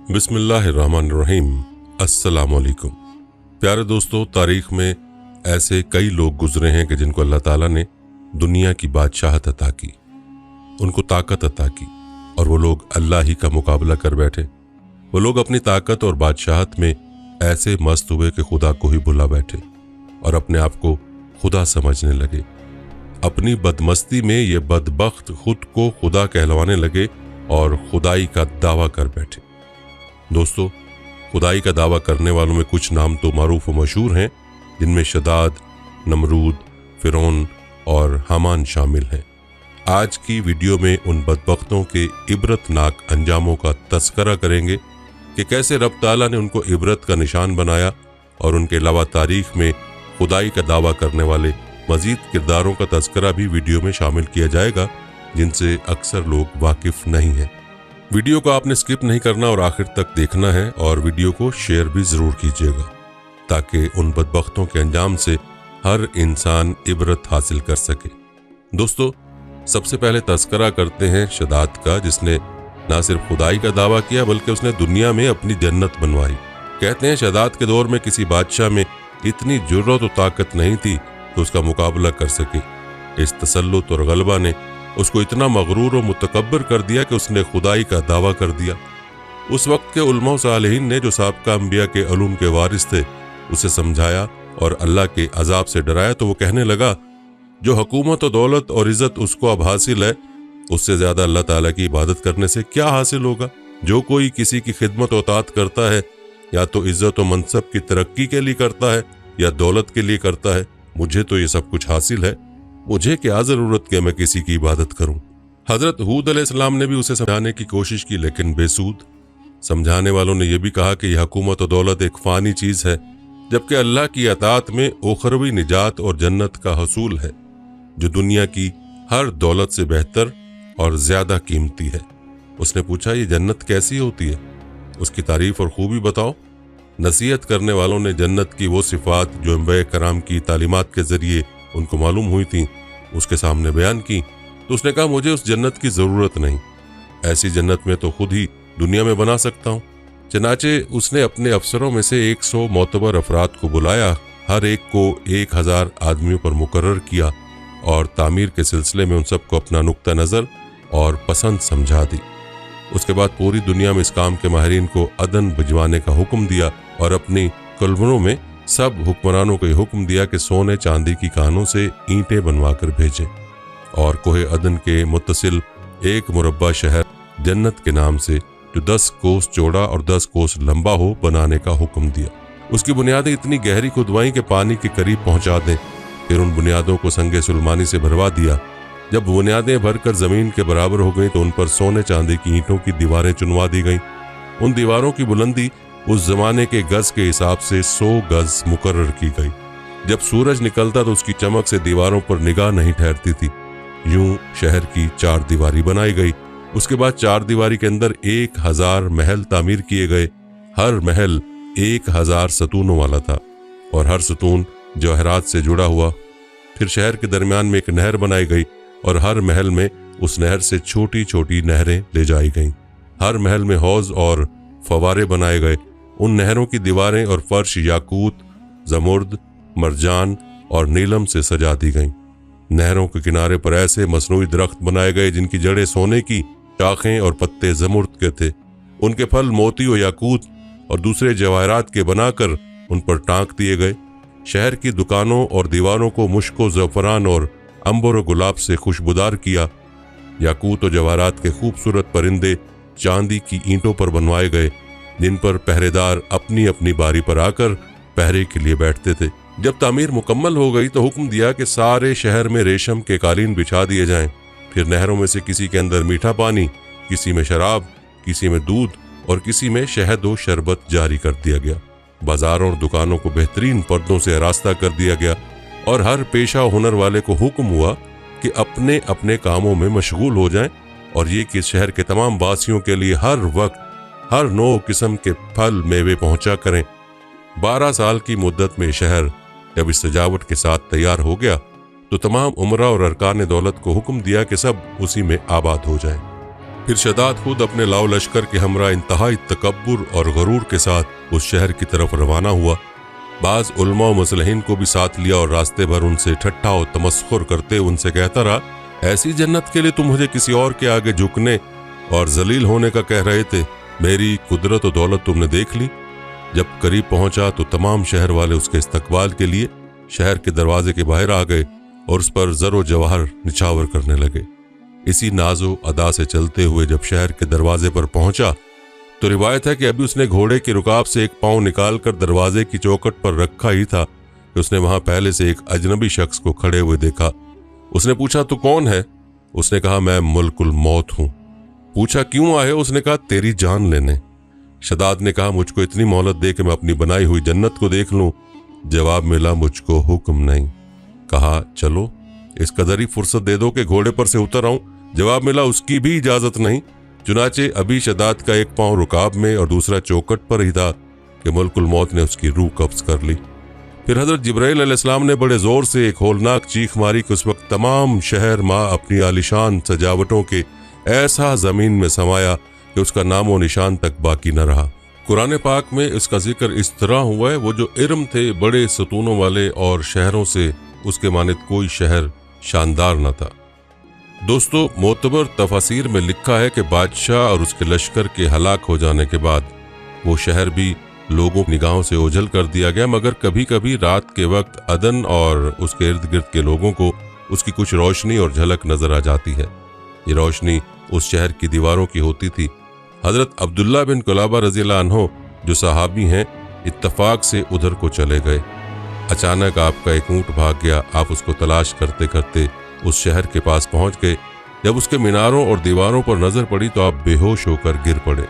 बिस्मिल्लाहिर्रहमानिर्रहीम। अस्सलाम वालेकुम। प्यारे दोस्तों, तारीख़ में ऐसे कई लोग गुजरे हैं कि जिनको अल्लाह ताला ने दुनिया की बादशाहत अता की, उनको ताकत अता की, और वो लोग अल्लाह ही का मुकाबला कर बैठे। वो लोग अपनी ताकत और बादशाहत में ऐसे मस्त हुए कि खुदा को ही भुला बैठे और अपने आप को खुदा समझने लगे। अपनी बदमस्ती में ये बदबख्त खुद को खुदा कहलवाने लगे और खुदाई का दावा कर बैठे। दोस्तों, खुदाई का दावा करने वालों में कुछ नाम तो मारूफ व मशहूर हैं, जिनमें शदाद, नमरूद, फिरौन और हामान शामिल हैं। आज की वीडियो में उन बदबख्तों के इबरतनाक अंजामों का तस्करा करेंगे कि कैसे रब ताला ने उनको इबरत का निशान बनाया, और उनके अलावा तारीख में खुदाई का दावा करने वाले मजीद किरदारों का तस्करा भी वीडियो में शामिल किया जाएगा, जिनसे अक्सर लोग वाकिफ नहीं हैं। वीडियो को आपने स्किप नहीं करना और आखिर तक देखना है, और वीडियो को शेयर भी ज़रूर कीजिएगा ताकि उन बदबख्तों के अंजाम से हर इंसान इबरत हासिल कर सके। दोस्तों, सबसे पहले तस्करा करते हैं शदाद का, जिसने ना सिर्फ खुदाई का दावा किया बल्कि उसने दुनिया में अपनी जन्नत बनवाई। कहते हैं शदाद के दौर में किसी बादशाह में इतनी जुर्रत और ताकत नहीं थी कि उसका मुकाबला कर सके। इस तसल्लुत और गलबा ने उसको इतना मगरूर और मुतकब्बर कर दिया कि उसने खुदाई का दावा कर दिया। उस वक्त के उलमा सालिहीन ने, जो साबका अंबिया के उलूम के वारिस थे, उसे समझाया और अल्लाह के अजाब से डराया, तो वो कहने लगा, जो हुकूमत और दौलत और इज़्ज़त उसको अब हासिल है, उससे ज़्यादा अल्लाह ताला की इबादत करने से क्या हासिल होगा। जो कोई किसी की खिदमत और ताअत करता है, या तो इज़्ज़त और मनसब की तरक्की के लिए करता है या दौलत के लिए करता है, मुझे तो ये सब कुछ हासिल है, मुझे क्या ज़रूरत कि मैं किसी की इबादत करूं। हज़रत हूद अलैहिस्सलाम ने भी उसे समझाने की कोशिश की, लेकिन बेसूद। समझाने वालों ने यह भी कहा कि यह हुकूमत और दौलत एक फ़ानी चीज़ है, जबकि अल्लाह की अताअत में उखरवी निजात और जन्नत का हसूल है, जो दुनिया की हर दौलत से बेहतर और ज़्यादा कीमती है। उसने पूछा, ये जन्नत कैसी होती है, उसकी तारीफ़ और खूबी बताओ। नसीहत करने वालों ने जन्नत की वो सिफ़ात जो अंबिया कराम की तालीमात के ज़रिए उनको मालूम हुई थी, उसके सामने बयान की। तो उसने कहा, मुझे उस जन्नत की ज़रूरत नहीं, ऐसी जन्नत में तो खुद ही दुनिया में बना सकता हूँ। चनाचे उसने अपने अफसरों में से 100 मोतबर अफराद को बुलाया, हर एक को 1000 आदमियों पर मुकर्रर किया, और तामीर के सिलसिले में उन सबको अपना नुक्ता नज़र और पसंद समझा दी। उसके बाद पूरी दुनिया में इस काम के माहिरीन को अदन भिजवाने का हुक्म दिया, और अपनी कलवरों में सब हुक्मरानों को हुक्म दिया कि सोने चांदी की कानों से ईंटें बनवा कर भेजें, और कोहे अदन के मुत्तसिल एक मुरब्बा शहर जन्नत के नाम से, जो 10 कोस चौड़ा और 10 कोस लंबा हो, बनाने का हुक्म दिया। उसकी बुनियादें इतनी गहरी खुदवाई कि पानी के करीब पहुंचा दें। फिर उन बुनियादों को संगे सुलमानी से भरवा दिया। जब बुनियादें भरकर ज़मीन के बराबर हो गईं, तो उन पर सोने चांदी की ईंटों की दीवारें चुनवा दी गईं। उन दीवारों की बुलंदी उस जमाने के गज के हिसाब से 100 गज मुकर्रर की गई। जब सूरज निकलता तो उसकी चमक से दीवारों पर निगाह नहीं ठहरती थी। यूं शहर की 4 दीवारी बनाई गई। उसके बाद 4 दीवारी के अंदर 1000 महल तामीर किए गए। हर महल 1000 सतूनों वाला था, और हर सतून जवाहरात से जुड़ा हुआ। फिर शहर के दरमियान में एक नहर बनाई गई, और हर महल में उस नहर से छोटी छोटी नहरें ले जाई गईं। हर महल में हौज और फवारे बनाए गए। उन नहरों की दीवारें और फर्श याकूत, जमुर्द, मरजान और नीलम से सजा दी गईं। नहरों के किनारे पर ऐसे मसनूई दरख्त बनाए गए जिनकी जड़ें सोने की, शाखें और पत्ते जमुर्द के थे। उनके फल मोती और याकूत और दूसरे जवाहरात के बनाकर उन पर टांक दिए गए। शहर की दुकानों और दीवारों को मुश्को, ज़फ़रान और अंबर और गुलाब से खुशबूदार किया। याकूत और जवाहरात के खूबसूरत परिंदे चांदी की ईंटों पर बनवाए गए, जिन पर पहरेदार अपनी अपनी बारी पर आकर पहरे के लिए बैठते थे। जब तामीर मुकम्मल हो गई तो हुक्म दिया कि सारे शहर में रेशम के कालीन बिछा दिए जाएं। फिर नहरों में से किसी के अंदर मीठा पानी, किसी में शराब, किसी में दूध और किसी में शहद व शरबत जारी कर दिया गया। बाजारों और दुकानों को बेहतरीन पर्दों से आरास्ता कर दिया गया, और हर पेशा हुनर वाले को हुक्म हुआ कि अपने अपने कामों में मशगूल हो जाएं, और ये कि शहर के तमाम वासियों के लिए हर वक्त हर 9 किस्म के फल मेवे पहुंचा करें। 12 साल की मुद्दत में शहर जब इस सजावट के साथ तैयार हो गया, तो तमाम उमरा और अरकान दौलत को हुक्म दिया कि सब उसी में आबाद हो जाएं। پھر شداد خود اپنے لاؤ لشکر کے ہمراہ انتہائی تکبر اور غرور کے ساتھ اس شہر کی طرف روانہ ہوا۔ بعض علماء و مصلحین کو بھی ساتھ لیا اور راستے بھر ان سے ٹھٹھا و تمسخر کرتے ان سے کہتا رہا، ایسی جنت کے لیے تم مجھے کسی اور کے آگے جھکنے اور ذلیل ہونے کا کہہ رہے تھے، میری قدرت و دولت تم نے دیکھ لی۔ جب قریب پہنچا تو تمام شہر والے اس کے استقبال کے لیے شہر کے دروازے کے باہر آ گئے اور اس پر زر و جواہر نچھاور کرنے لگے۔ اسی ناز و ادا سے چلتے ہوئے جب شہر کے دروازے پر پہنچا تو روایت ہے کہ ابھی اس نے گھوڑے کی رکاب سے ایک پاؤں نکال کر دروازے کی چوکٹ پر رکھا ہی تھا کہ اس نے وہاں پہلے سے ایک اجنبی شخص کو کھڑے ہوئے دیکھا۔ اس نے پوچھا، تو کون ہے؟ اس نے کہا، میں ملک الموت ہوں۔ پوچھا، کیوں آئے؟ اس نے کہا، تیری جان لینے۔ شداد نے کہا، مجھ کو اتنی مہلت دے کہ میں اپنی بنائی ہوئی جنت کو دیکھ لوں۔ جواب ملا، مجھ کو حکم نہیں۔ کہا، چلو اس قدر ہی فرصت دے دو کہ گھوڑے پر سے اتر آؤں۔ جواب ملا، اس کی بھی اجازت نہیں۔ چنانچہ ابھی شداد کا ایک پاؤں رکاب میں اور دوسرا چوکٹ پر ہی تھا کہ ملک الموت نے اس کی روح قبض کر لی۔ پھر حضرت جبرائیل علیہ السلام نے بڑے زور سے ایک ہولناک چیخ ماری کہ اس وقت تمام شہر ماں اپنی عالیشان سجاوٹوں کے ایسا زمین میں سمایا کہ اس کا نام و نشان تک باقی نہ رہا۔ قرآن پاک میں اس کا ذکر اس طرح ہوا ہے، وہ جو ارم تھے بڑے ستونوں والے اور شہروں سے اس کے مانند کوئی شہر شاندار نہ تھا۔ دوستو، معتبر تفاسیر میں لکھا ہے کہ بادشاہ اور اس کے لشکر کے ہلاک ہو جانے کے بعد وہ شہر بھی لوگوں کی نگاہوں سے اوجھل کر دیا گیا، مگر کبھی کبھی رات کے وقت عدن اور اس کے ارد گرد کے لوگوں کو اس کی کچھ روشنی اور جھلک نظر آ جاتی ہے۔ یہ روشنی اس شہر کی دیواروں کی ہوتی تھی۔ حضرت عبداللہ بن قلابہ رضی اللہ عنہ جو صحابی ہیں، اتفاق سے ادھر کو چلے گئے۔ اچانک آپ کا ایک اونٹ بھاگ گیا۔ آپ اس کو تلاش کرتے کرتے اس شہر کے پاس پہنچ گئے۔ جب اس کے میناروں اور دیواروں پر نظر پڑی تو آپ بے ہوش ہو کر گر پڑے۔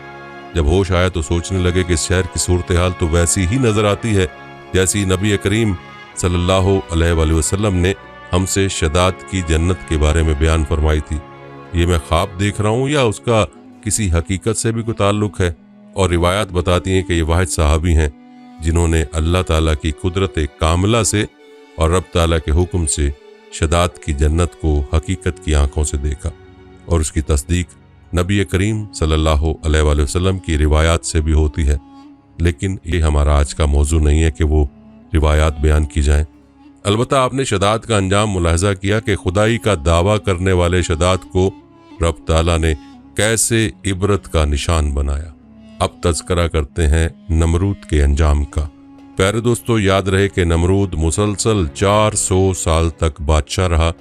جب ہوش آیا تو سوچنے لگے کہ اس شہر کی صورتحال تو ویسی ہی نظر آتی ہے جیسی نبی کریم صلی اللہ علیہ وآلہ وسلم نے ہم سے شداد کی جنت کے بارے میں بیان فرمائی تھی۔ یہ میں خواب دیکھ رہا ہوں یا اس کا کسی حقیقت سے بھی کوئی تعلق ہے؟ اور روایات بتاتی ہیں کہ یہ واحد صحابی ہیں جنہوں نے اللہ تعالیٰ کی قدرت کاملہ سے اور رب تعالیٰ کے حکم سے شداد کی جنت کو حقیقت کی آنکھوں سے دیکھا، اور اس کی تصدیق نبی کریم صلی اللہ علیہ وآلہ وسلم کی روایات سے بھی ہوتی ہے۔ لیکن یہ ہمارا آج کا موضوع نہیں ہے کہ وہ روایات بیان کی جائیں۔ البتہ آپ نے شداد کا انجام ملاحظہ کیا کہ خدائی کا دعویٰ کرنے والے شداد کو رب تعالیٰ نے کیسے عبرت کا نشان بنایا۔ اب تذکرہ کرتے ہیں نمرود کے انجام کا۔ پیارے دوستو، یاد رہے کہ نمرود مسلسل 400 سال تک بادشاہ رہا۔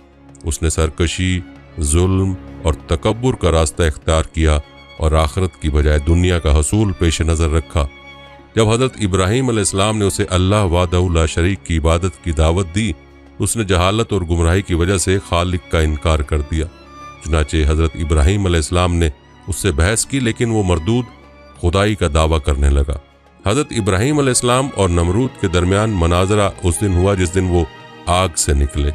اس نے سرکشی، ظلم اور تکبر کا راستہ اختیار کیا اور آخرت کی بجائے دنیا کا حصول پیش نظر رکھا۔ جب حضرت ابراہیم علیہ السلام نے اسے اللہ وحدہ لا شریک کی عبادت کی دعوت دی، اس نے جہالت اور گمراہی کی وجہ سے خالق کا انکار کر دیا۔ چنانچہ حضرت ابراہیم علیہ السلام نے اس سے بحث کی، لیکن وہ مردود خدائی کا دعویٰ کرنے لگا۔ حضرت ابراہیم علیہ السلام اور نمرود کے درمیان مناظرہ اس دن ہوا جس دن وہ آگ سے نکلے۔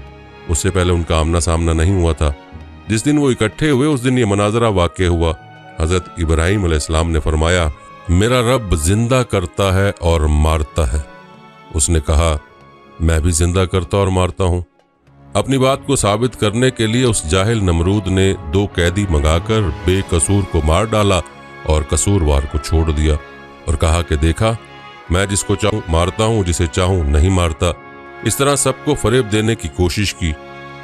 اس سے پہلے ان کا آمنا سامنا نہیں ہوا تھا۔ جس دن وہ اکٹھے ہوئے اس دن یہ مناظرہ واقع ہوا۔ حضرت ابراہیم علیہ السلام نے فرمایا، میرا رب زندہ کرتا ہے اور مارتا ہے۔ اس نے کہا، میں بھی زندہ کرتا اور مارتا ہوں۔ اپنی بات کو ثابت کرنے کے لیے اس جاہل نمرود نے 2 قیدی منگا کر بے قصور کو مار ڈالا اور قصوروار کو چھوڑ دیا، اور کہا کہ دیکھا، میں جس کو چاہوں مارتا ہوں، جسے چاہوں نہیں مارتا۔ اس طرح سب کو فریب دینے کی کوشش کی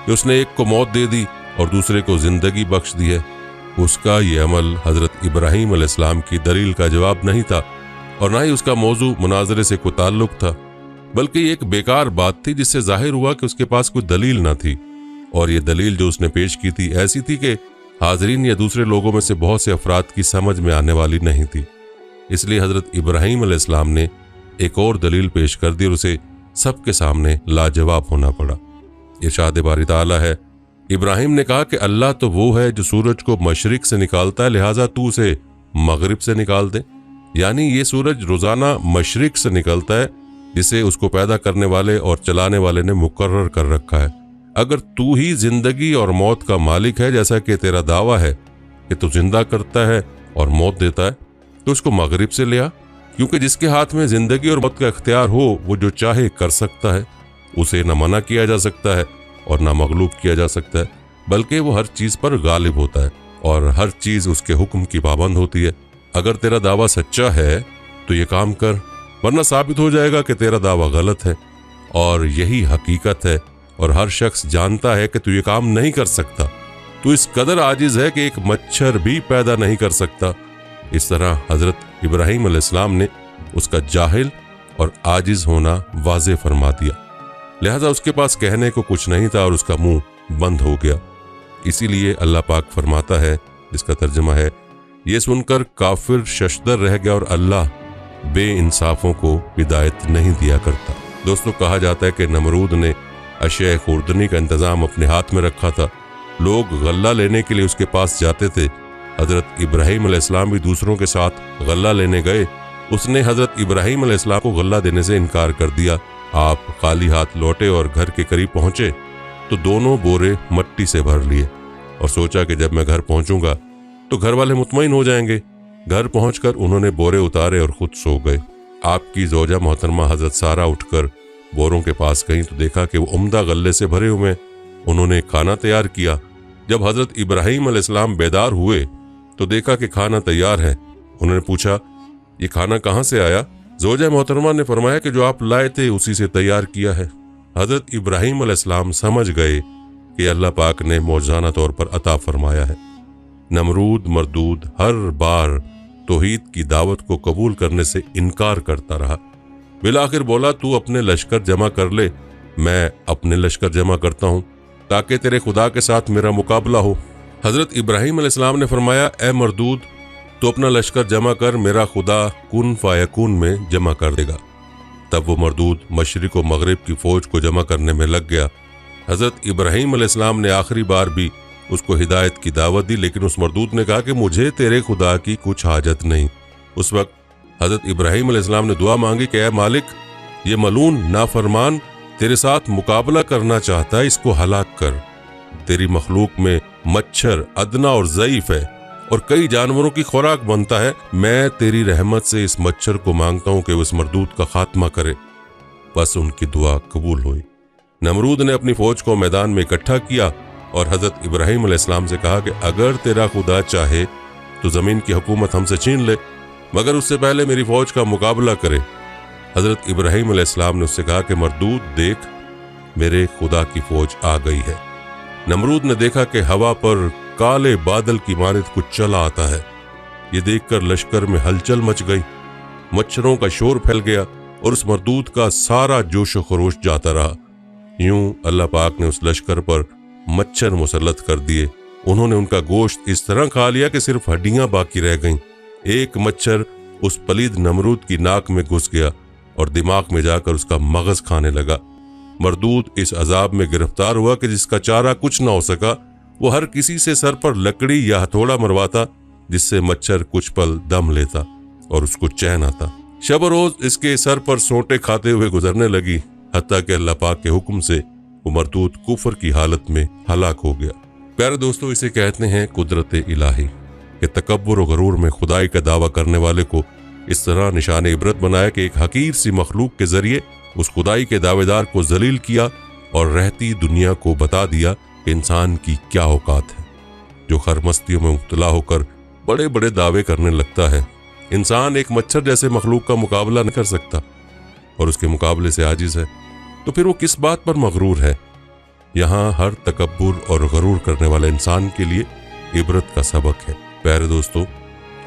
کہ اس نے ایک کو موت دے دی اور دوسرے کو زندگی بخش دی ہے۔ اس کا یہ عمل حضرت ابراہیم علیہ السلام کی دلیل کا جواب نہیں تھا، اور نہ ہی اس کا موضوع مناظرے سے کوئی تعلق تھا، بلکہ یہ ایک بیکار بات تھی جس سے ظاہر ہوا کہ اس کے پاس کوئی دلیل نہ تھی، اور یہ دلیل جو اس نے پیش کی تھی ایسی تھی کہ حاضرین یا دوسرے لوگوں میں سے بہت سے افراد کی سمجھ میں آنے والی نہیں تھی۔ اس لیے حضرت ابراہیم علیہ السلام نے ایک اور دلیل پیش کر دی اور اسے سب کے سامنے لاجواب ہونا پڑا۔ ارشاد باری تعالیٰ ہے، ابراہیم نے کہا کہ اللہ تو وہ ہے جو سورج کو مشرق سے نکالتا ہے، لہٰذا تو اسے مغرب سے نکال دے۔ یعنی یہ سورج روزانہ مشرق سے نکلتا ہے جسے اس کو پیدا کرنے والے اور چلانے والے نے مقرر کر رکھا ہے۔ اگر تو ہی زندگی اور موت کا مالک ہے، جیسا کہ تیرا دعویٰ ہے کہ تو زندہ کرتا ہے اور موت دیتا ہے، تو اس کو مغرب سے لیا، کیونکہ جس کے ہاتھ میں زندگی اور موت کا اختیار ہو وہ جو چاہے کر سکتا ہے۔ اسے نہ منع کیا جا سکتا ہے اور نہ مغلوب کیا جا سکتا ہے، بلکہ وہ ہر چیز پر غالب ہوتا ہے۔ اور ہر چیز اس کے حکم کی پابند ہوتی ہے۔ اگر تیرا دعویٰ سچا ہے تو یہ کام کر، ورنہ ثابت ہو جائے گا کہ تیرا دعویٰ غلط ہے، اور یہی حقیقت ہے، اور ہر شخص جانتا ہے کہ تو یہ کام نہیں کر سکتا۔ تو اس قدر عاجز ہے کہ ایک مچھر بھی پیدا نہیں کر سکتا۔ اس طرح حضرت ابراہیم علیہ السلام نے اس کا جاہل اور عاجز ہونا واضح فرما دیا، لہذا اس کے پاس کہنے کو کچھ نہیں تھا اور اس کا منہ بند ہو گیا۔ اسی لیے اللہ پاک فرماتا ہے، جس کا ترجمہ ہے، یہ سن کر کافر ششدر رہ گیا اور اللہ بے انصافوں کو ہدایت نہیں دیا کرتا۔ دوستو، کہا جاتا ہے کہ نمرود نے اشیاء خوردنی کا انتظام اپنے ہاتھ میں رکھا تھا۔ لوگ غلہ لینے کے لیے اس کے پاس جاتے تھے۔ حضرت ابراہیم علیہ السلام بھی دوسروں کے ساتھ غلہ لینے گئے۔ اس نے حضرت ابراہیم علیہ السلام کو غلہ دینے سے انکار کر دیا۔ آپ خالی ہاتھ لوٹے اور گھر کے قریب پہنچے تو دونوں بورے مٹی سے بھر لیے، اور سوچا کہ جب میں گھر پہنچوں گا تو گھر والے مطمئن ہو جائیں گے۔ گھر پہنچ کر انہوں نے بورے اتارے اور خود سو گئے۔ آپ کی زوجہ محترمہ حضرت سارہ اٹھ کر بوروں کے پاس گئیں تو دیکھا کہ وہ عمدہ غلے سے بھرے ہوئے۔ انہوں نے کھانا تیار کیا۔ جب حضرت ابراہیم علیہ السلام بیدار ہوئے تو دیکھا کہ کھانا تیار ہے۔ انہوں نے پوچھا، یہ کھانا کہاں سے آیا؟ زوجہ محترمہ نے فرمایا کہ جو آپ لائے تھے اسی سے تیار کیا ہے۔ حضرت ابراہیم علیہ السلام سمجھ گئے کہ اللہ پاک نے معجزانہ طور پر عطا فرمایا ہے۔ نمرود مردود ہر بار توحید کی دعوت کو قبول کرنے سے انکار کرتا رہا۔ بالآخر بولا، تو اپنے لشکر جمع کر لے، میں اپنے لشکر جمع کرتا ہوں تاکہ تیرے خدا کے ساتھ میرا مقابلہ ہو۔ حضرت ابراہیم علیہ السلام نے فرمایا، اے مردود، تو اپنا لشکر جمع کر، میرا خدا کن فیکون میں جمع کر دے گا۔ تب وہ مردود مشرق و مغرب کی فوج کو جمع کرنے میں لگ گیا۔ حضرت ابراہیم علیہ السلام نے آخری بار بھی اس کو ہدایت کی دعوت دی، لیکن اس مردود نے کہا کہ مجھے تیرے خدا کی کچھ حاجت نہیں۔ اس وقت حضرت ابراہیم علیہ السلام نے دعا مانگی کہ اے مالک، یہ ملعون نافرمان تیرے ساتھ مقابلہ کرنا چاہتا ہے، اس کو ہلاک کر۔ تیری مخلوق میں مچھر ادنا اور ضعیف ہے اور کئی جانوروں کی خوراک بنتا ہے۔ میں تیری رحمت سے اس مچھر کو مانگتا ہوں کہ وہ اس مردود کا خاتمہ کرے۔ بس ان کی دعا قبول ہوئی۔ نمرود نے اپنی فوج کو میدان میں اکٹھا کیا اور حضرت ابراہیم علیہ السلام سے کہا کہ اگر تیرا خدا چاہے تو زمین کی حکومت ہم سے چھین لے، مگر اس سے پہلے میری فوج کا مقابلہ کرے۔ حضرت ابراہیم علیہ السلام نے اس سے کہا کہ مردود دیکھ، میرے خدا کی فوج آ گئی ہے۔ نمرود نے دیکھا کہ ہوا پر کالے بادل کی مانند کچھ چلا آتا ہے۔ یہ دیکھ کر لشکر میں ہلچل مچ گئی، مچھروں کا شور پھیل گیا اور اس مردود کا سارا جوش و خروش جاتا رہا۔ یوں اللہ پاک نے اس لشکر پر مچھر مسلط کر دیے۔ انہوں نے ان کا گوشت اس طرح کھا لیا کہ صرف ہڈیاں باقی رہ گئیں۔ ایک مچھر اس پلید نمرود کی ناک میں گھس گیا اور دماغ میں جا کر اس کا مغز کھانے لگا۔ مردود اس عذاب میں گرفتار ہوا کہ جس کا چارہ کچھ نہ ہو سکا۔ وہ ہر کسی سے سر پر لکڑی یا ہتھوڑا مرواتا، جس سے مچھر کچھ پل دم لیتا اور اس کو چین آتا۔ شب و روز اس کے سر پر سونٹے کھاتے ہوئے گزرنے لگی، حتیٰ کہ اللہ پاک کے حکم سے وہ مردود کفر کی حالت میں ہلاک ہو گیا۔ پیارے دوستو، اسے کہتے ہیں قدرت الہی، کہ تکبر و غرور میں خدائی کا دعویٰ کرنے والے کو اس طرح نشان عبرت بنایا کہ ایک حقیر سی مخلوق کے ذریعے اس خدائی کے دعوے دار کو ذلیل کیا اور رہتی دنیا کو بتا دیا کہ انسان کی کیا اوقات ہے، جو خرمستیوں میں مبتلا ہو کر بڑے بڑے دعوے کرنے لگتا ہے۔ انسان ایک مچھر جیسے مخلوق کا مقابلہ نہیں کر سکتا اور اس کے مقابلے سے عاجز ہے، تو پھر وہ کس بات پر مغرور ہے؟ یہاں ہر تکبر اور غرور کرنے والے انسان کے لیے عبرت کا سبق ہے۔ پیارے دوستو،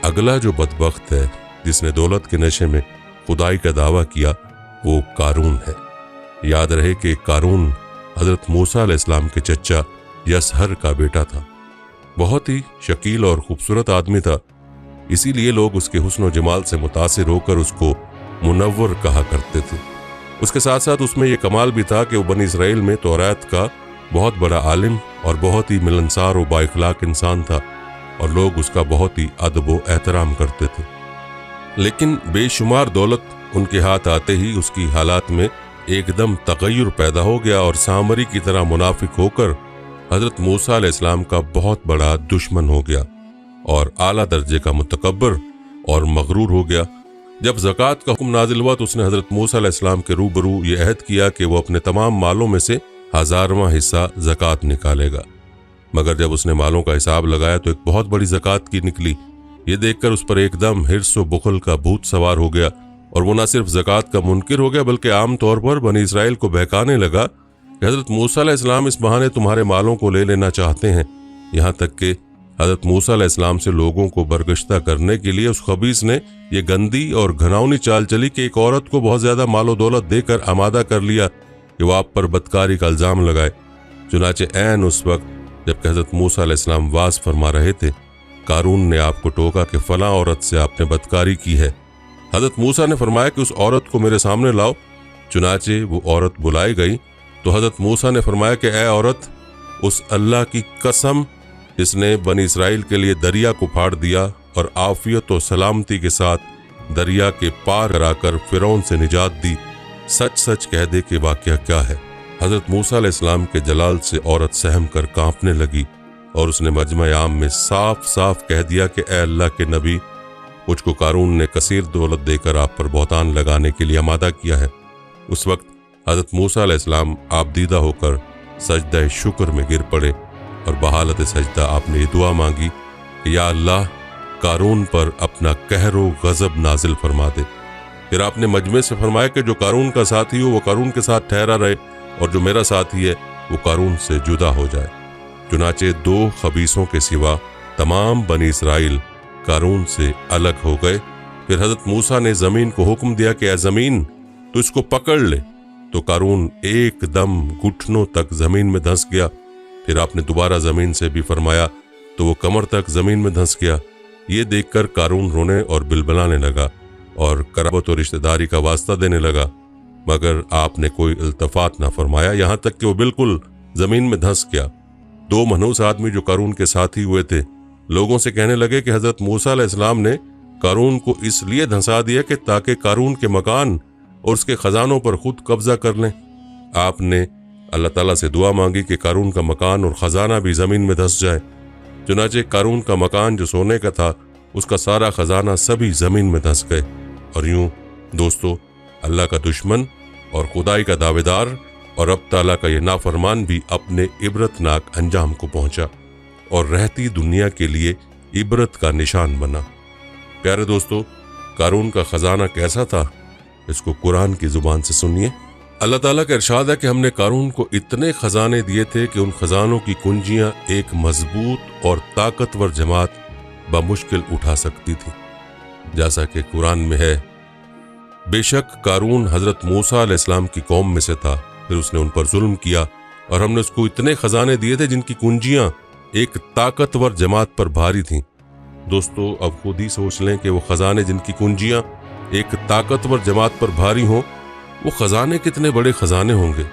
اگلا جو بدبخت ہے جس نے دولت کے نشے میں خدائی کا دعویٰ کیا، وہ قارون ہے۔ یاد رہے کہ قارون حضرت موسیٰ علیہ السلام کے چچا یسہر کا بیٹا تھا۔ بہت ہی شکیل اور خوبصورت آدمی تھا، اسی لیے لوگ اس کے حسن و جمال سے متاثر ہو کر اس کو منور کہا کرتے تھے۔ اس کے ساتھ ساتھ اس میں یہ کمال بھی تھا کہ وہ بنی اسرائیل میں تورات کا بہت بڑا عالم اور بہت ہی ملنسار و بااخلاق انسان تھا، اور لوگ اس کا بہت ہی ادب و احترام کرتے تھے۔ لیکن بے شمار دولت ان کے ہاتھ آتے ہی اس کی حالات میں ایک دم تغیر پیدا ہو گیا اور سامری کی طرح منافق ہو کر حضرت موسیٰ علیہ السلام کا بہت بڑا دشمن ہو گیا اور اعلیٰ درجے کا متکبر اور مغرور ہو گیا۔ جب زکوٰۃ کا حکم نازل ہوا تو اس نے حضرت موسیٰ علیہ السلام کے روبرو یہ عہد کیا کہ وہ اپنے تمام مالوں میں سے 1000واں حصہ زکوٰۃ نکالے گا۔ मगर जब उसने मालों का हिसाब लगाया तो एक बहुत बड़ी ज़कात की निकली। ये देखकर उस पर एकदम हिर्स व बुखल का भूत सवार हो गया और वो न सिर्फ ज़कात का मुनकिर हो गया बल्कि आम तौर पर बनी इसराइल को बहकाने लगा कि हज़रत मूसा अलैहिस्सलाम इस बहाने तुम्हारे मालों को ले लेना चाहते हैं। यहाँ तक कि हज़रत मूसा अलैहिस्सलाम से लोगों को बरगश्ता करने के लिए उस खबीस ने यह गंदी और घिनौनी चाल चली कि एक औरत को बहुत ज़्यादा मालो दौलत देकर आमादा कर लिया कि वो आप पर बदकारी का इल्ज़ाम लगाए। चुनाचे ऐन उस वक्त जबकि हज़रत मूसा अलैहिस्सलाम वाज फरमा रहे थे, कारून ने आपको टोका कि फलां औरत से आपने बदकारी की है। हज़रत मूसा ने फरमाया कि उस औरत को मेरे सामने लाओ। चुनाचे वो औरत बुलाई गई तो हज़रत मूसा ने फरमाया कि ऐ औरत, उस अल्लाह की कसम जिसने बनी इसराइल के लिए दरिया को फाड़ दिया और आफियत और सलामती के साथ दरिया के पार कराकर फिरौन से निजात दी, सच सच कह दे कि वाक़या क्या है। हज़रत मूसा अलैहिस्सलाम के जलाल से औरत सहम कर कांपने लगी और उसने मजमा आम में साफ साफ कह दिया कि ऐ अल्लाह के नबी, मुझको कारून ने कसीर दौलत देकर आप पर बहतान लगाने के लिए आमादा किया है। उस वक्त हज़रत मूसा अलैहिस्सलाम आबदीदा होकर सजदा शुक्र में गिर पड़े और बहालत सजदा आपने ये दुआ मांगी कि या अल्लाह, कारून पर अपना कहर व गज़ब नाजिल फरमा दे। फिर आपने मजमे से फरमाया कि जो कारून का साथी हो वो कारून के साथ ठहरा रहे और जो मेरा साथी है वो कारून से जुदा हो जाए। चुनाचे दो खबीसों के सिवा तमाम बनी इसराइल कारून से अलग हो गए। फिर हज़रत मूसा ने ज़मीन को हुक्म दिया कि ऐ ज़मीन, तो इसको पकड़ ले। तो कारून एकदम घुटनों तक ज़मीन में धंस गया। फिर आपने दोबारा ज़मीन से भी फरमाया तो वो कमर तक ज़मीन में धंस गया। ये देखकर कारून रोने और बिलबलाने लगा और कराबत और रिश्तेदारी का वास्ता देने लगा, मगर आपने कोई इल्तफात ना फरमाया, यहाँ तक कि वो बिल्कुल ज़मीन में धंस गया। दो मनहूस आदमी जो कारून के साथी हुए थे लोगों से कहने लगे कि हज़रत मूसा अलैहिस्सलाम ने कारून को इसलिए धंसा दिया कि ताकि कारून के मकान और उसके ख़जानों पर खुद कब्जा कर लें। आपने अल्लाह ताला से दुआ मांगी कि कारून का मकान और ख़जाना भी ज़मीन में धंस जाए। चुनाचे कारून का मकान जो सोने का था उसका सारा ख़जाना सभी ज़मीन में धंस गए। और यूं दोस्तों, अल्लाह का दुश्मन और खुदाई का दावेदार और रब ताला का ये नाफरमान भी अपने इबरतनाक अंजाम को पहुंचा और रहती दुनिया के लिए इबरत का निशान बना। प्यारे दोस्तों, कारून का ख़जाना कैसा था, इसको कुरान की ज़ुबान से सुनिए। अल्लाह ताला का इरशाद है कि हमने कारून को इतने ख़जाने दिए थे कि उन ख़जानों की कुंजियां एक मजबूत और ताकतवर जमात बमुश्किल उठा सकती थी। जैसा कि कुरान में है, बेशक कारून हज़रत मूसा अलैहिस्सलाम की कौम में से था, फिर उसने उन पर जुल्म किया और हमने उसको इतने ख़जाने दिए थे जिनकी कुंजियां एक ताकतवर जमात पर भारी थीं। दोस्तों, अब खुद ही सोच लें कि वो ख़जाने जिनकी कुंजियां एक ताकतवर जमात पर भारी हों, वो ख़जाने कितने बड़े ख़जाने होंगे।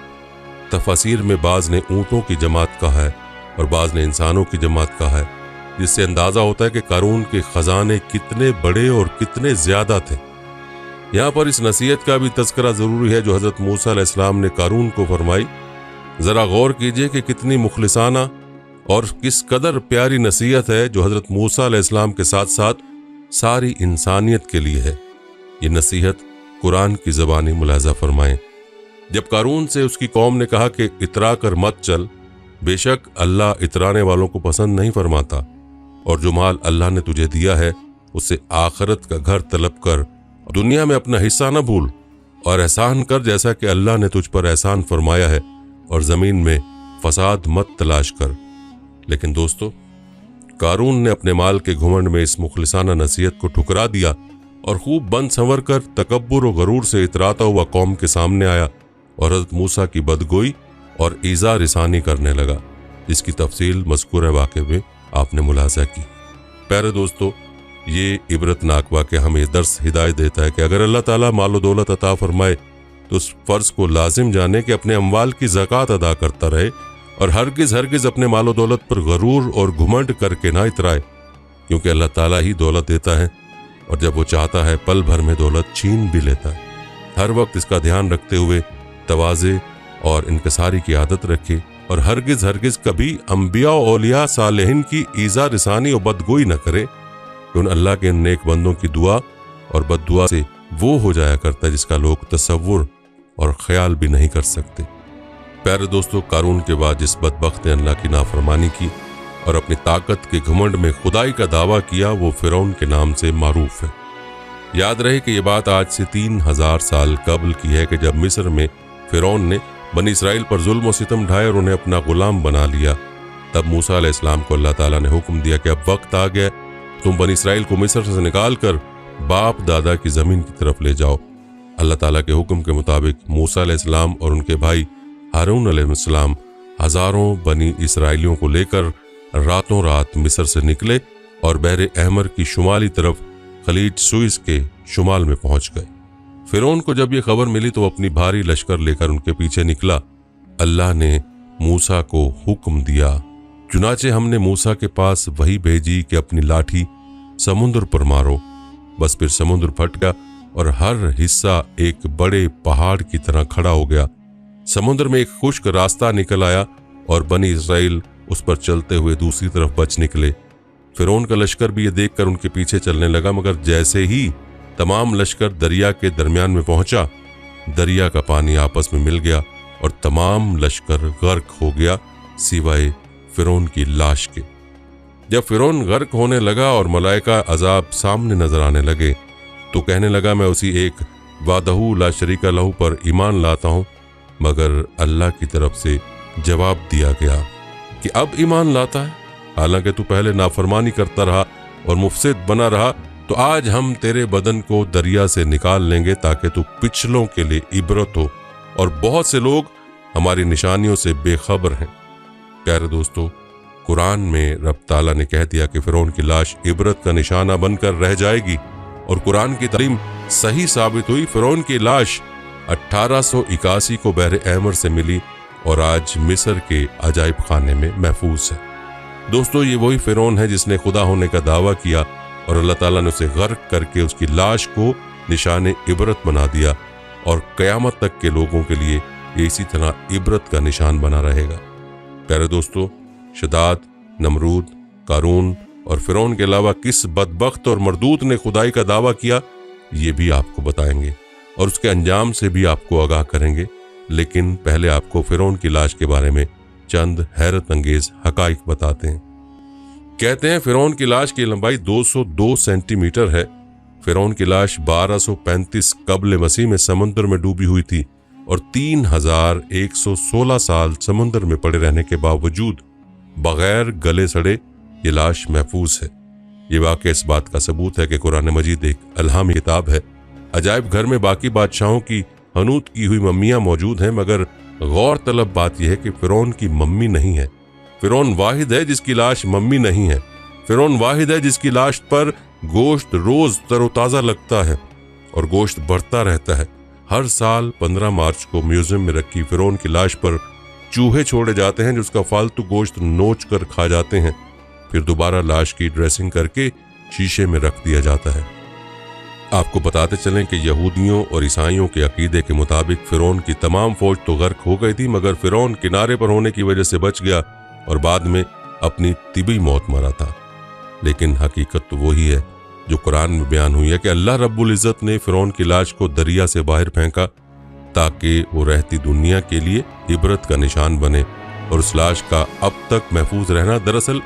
तफसीर में बाज़ ने ऊँटों की जमात कहा है और बाज़ ने इंसानों की जमात कहा है, जिससे अंदाज़ा होता है कि कारून के ख़जाने कितने बड़े और कितने ज़्यादा थे। यहाँ पर इस नसीहत का भी तज़किरा ज़रूरी है जो हज़रत मूसा अलैहिस्सलाम ने कारून को फरमाई। ज़रा गौर कीजिए कि कितनी मुखलिसाना और किस कदर प्यारी नसीहत है जो हज़रत मूसा अलैहिस्सलाम के साथ साथ सारी इंसानियत के लिए है। ये नसीहत कुरान की ज़बानी मुलाज़ा फरमाएं। जब कारून से उसकी कौम ने कहा कि इतरा कर मत चल, बेशक अल्लाह इतराने वालों को पसंद नहीं फरमाता, और जो माल अल्लाह ने तुझे दिया है उससे आखिरत का घर तलब कर, दुनिया में अपना हिस्सा न भूल और एहसान कर जैसा कि अल्लाह ने तुझ पर एहसान फरमाया है, और ज़मीन में फसाद मत तलाश कर। लेकिन दोस्तों, कारून ने अपने माल के घुमंड में इस मुखलिसाना नसीहत को ठुकरा दिया और खूब बंद संवर कर तकब्बुर और गरूर से इतराता हुआ कौम के सामने आया और हज़रत मूसा की बदगोई और ईज़ा रिसानी करने लगा, जिसकी तफसील मज़कूर वाक़े में आपने मुलाज़ा की। प्यारे दोस्तों, ये इबरतनाक वाक़या हमें दर्स हिदायत देता है कि अगर अल्लाह ताला मालो दौलत अता फरमाए तो उस फ़र्ज़ को लाजिम जाने कि अपने अम्वाल की ज़कात अदा करता रहे और हरगिज़ अपने मालो दौलत पर गरूर और घुमंड करके ना इतराए, क्योंकि अल्लाह ताला ही दौलत देता है और जब वो चाहता है पल भर में दौलत छीन भी लेता है। हर वक्त इसका ध्यान रखते हुए तवाज़े और इनकसारी की आदत रखे और हरगिज़ कभी अम्बिया और औलिया सालेहीन की ईज़ा रिसानी और बदगोई न करे। उन अल्लाह के नेक बंदों की दुआ और बद्दुआ से वो हो जाया करता है जिसका लोग तसव्वुर और ख्याल भी नहीं कर सकते। प्यारे दोस्तों, कारून के बाद जिस बदबख्त ने अल्लाह की नाफरमानी की اور اپنی طاقت کے گھمنڈ میں خدائی کا دعویٰ کیا وہ فرعون کے نام سے معروف ہے۔ یاد رہے کہ یہ بات آج سے 3000 سال قبل کی ہے کہ جب مصر میں فرعون نے بنی اسرائیل پر ظلم و ستم ڈھائے اور انہیں اپنا غلام بنا لیا، تب موسیٰ علیہ السلام کو اللہ تعالیٰ نے حکم دیا کہ اب وقت آ گیا، تم بنی اسرائیل کو مصر سے نکال کر باپ دادا کی زمین کی طرف لے جاؤ۔ اللہ تعالیٰ کے حکم کے مطابق موسیٰ علیہ السلام اور ان کے بھائی ہارون علیہ السلام ہزاروں بنی اسرائیلیوں کو لے کر راتوں رات مصر سے نکلے اور بحر احمر کی شمالی طرف خلیج سوئس کے شمال میں پہنچ گئے۔ فرعون کو جب یہ خبر ملی تو اپنی بھاری لشکر لے کر ان کے پیچھے نکلا۔ اللہ نے موسیٰ کو حکم دیا، چنانچہ ہم نے موسیٰ کے پاس وحی بھیجی کہ اپنی لاٹھی سمندر پر مارو، بس پھر سمندر پھٹ گیا اور ہر حصہ ایک بڑے پہاڑ کی طرح کھڑا ہو گیا۔ سمندر میں ایک خشک راستہ نکل آیا اور بنی اسرائیل اس پر چلتے ہوئے دوسری طرف بچ نکلے۔ فرعون کا لشکر بھی یہ دیکھ کر ان کے پیچھے چلنے لگا، مگر جیسے ہی تمام لشکر دریا کے درمیان میں پہنچا، دریا کا پانی آپس میں مل گیا اور تمام لشکر غرق ہو گیا سوائے فرعون کی لاش کے۔ جب فرعون غرق ہونے لگا اور ملائکہ عذاب سامنے نظر آنے لگے تو کہنے لگا میں اسی ایک وحدہ لا شریک لہ پر ایمان لاتا ہوں، مگر اللہ کی طرف سے جواب دیا گیا کہ اب ایمان لاتا ہے، حالانکہ تو پہلے نافرمانی کرتا رہا اور مفسد بنا رہا، تو آج ہم تیرے بدن کو دریا سے نکال لیں گے تاکہ تو پچھلوں کے لیے عبرت ہو، اور بہت سے لوگ ہماری نشانیوں سے بے خبر ہیں۔ پیارے دوستو، قرآن میں رب تعالیٰ نے کہہ دیا کہ فرعون کی لاش عبرت کا نشانہ بن کر رہ جائے گی، اور قرآن کی تعلیم صحیح ثابت ہوئی۔ فرعون کی لاش 1881 کو بحر احمر سے ملی اور آج مصر کے عجائب خانے میں محفوظ ہے۔ دوستو، یہ وہی فرعون ہے جس نے خدا ہونے کا دعویٰ کیا اور اللہ تعالیٰ نے اسے غرق کر کے اس کی لاش کو نشان عبرت بنا دیا، اور قیامت تک کے لوگوں کے لیے یہ اسی طرح عبرت کا نشان بنا رہے گا۔ پیارے دوستو، شداد، نمرود، قارون اور فرعون کے علاوہ کس بدبخت اور مردود نے خدائی کا دعویٰ کیا، یہ بھی آپ کو بتائیں گے اور اس کے انجام سے بھی آپ کو آگاہ کریں گے، لیکن پہلے آپ کو فرعون کی لاش کے بارے میں چند حیرت انگیز حقائق بتاتے ہیں۔ کہتے ہیں فرعون کی لاش کی لمبائی 202 سینٹی میٹر ہے۔ فرعون کی لاش 1235 قبل مسیح میں سمندر میں ڈوبی ہوئی تھی، اور 3116 سال سمندر میں پڑے رہنے کے باوجود بغیر گلے سڑے یہ لاش محفوظ ہے۔ یہ واقعہ اس بات کا ثبوت ہے کہ قرآن مجید ایک الہامی کتاب ہے۔ عجائب گھر میں باقی بادشاہوں کی حنوط کی ہوئی ممیاں موجود ہیں، مگر غور طلب بات یہ ہے کہ فرعون کی ممی نہیں ہے۔ فرعون واحد ہے جس کی لاش ممی نہیں ہے۔ فرعون واحد ہے جس کی لاش پر گوشت روز تر و تازہ لگتا ہے اور گوشت بڑھتا رہتا ہے۔ ہر سال 15 مارچ کو میوزیم میں رکھی فرعون کی لاش پر چوہے چھوڑے جاتے ہیں جو اس کا فالتو گوشت نوچ کر کھا جاتے ہیں، پھر دوبارہ لاش کی ڈریسنگ کر کے شیشے میں رکھ دیا جاتا ہے۔ آپ کو بتاتے چلیں کہ یہودیوں اور عیسائیوں کے عقیدے کے مطابق فرعون کی تمام فوج تو غرق ہو گئی تھی، مگر فرعون کنارے پر ہونے کی وجہ سے بچ گیا اور بعد میں اپنی طبی موت مرا تھا۔ لیکن حقیقت تو وہی ہے جو قرآن میں بیان ہوئی ہے کہ اللہ رب العزت نے فرعون کی لاش کو دریا سے باہر پھینکا تاکہ وہ رہتی دنیا کے لیے عبرت کا نشان بنے، اور اس لاش کا اب تک محفوظ رہنا دراصل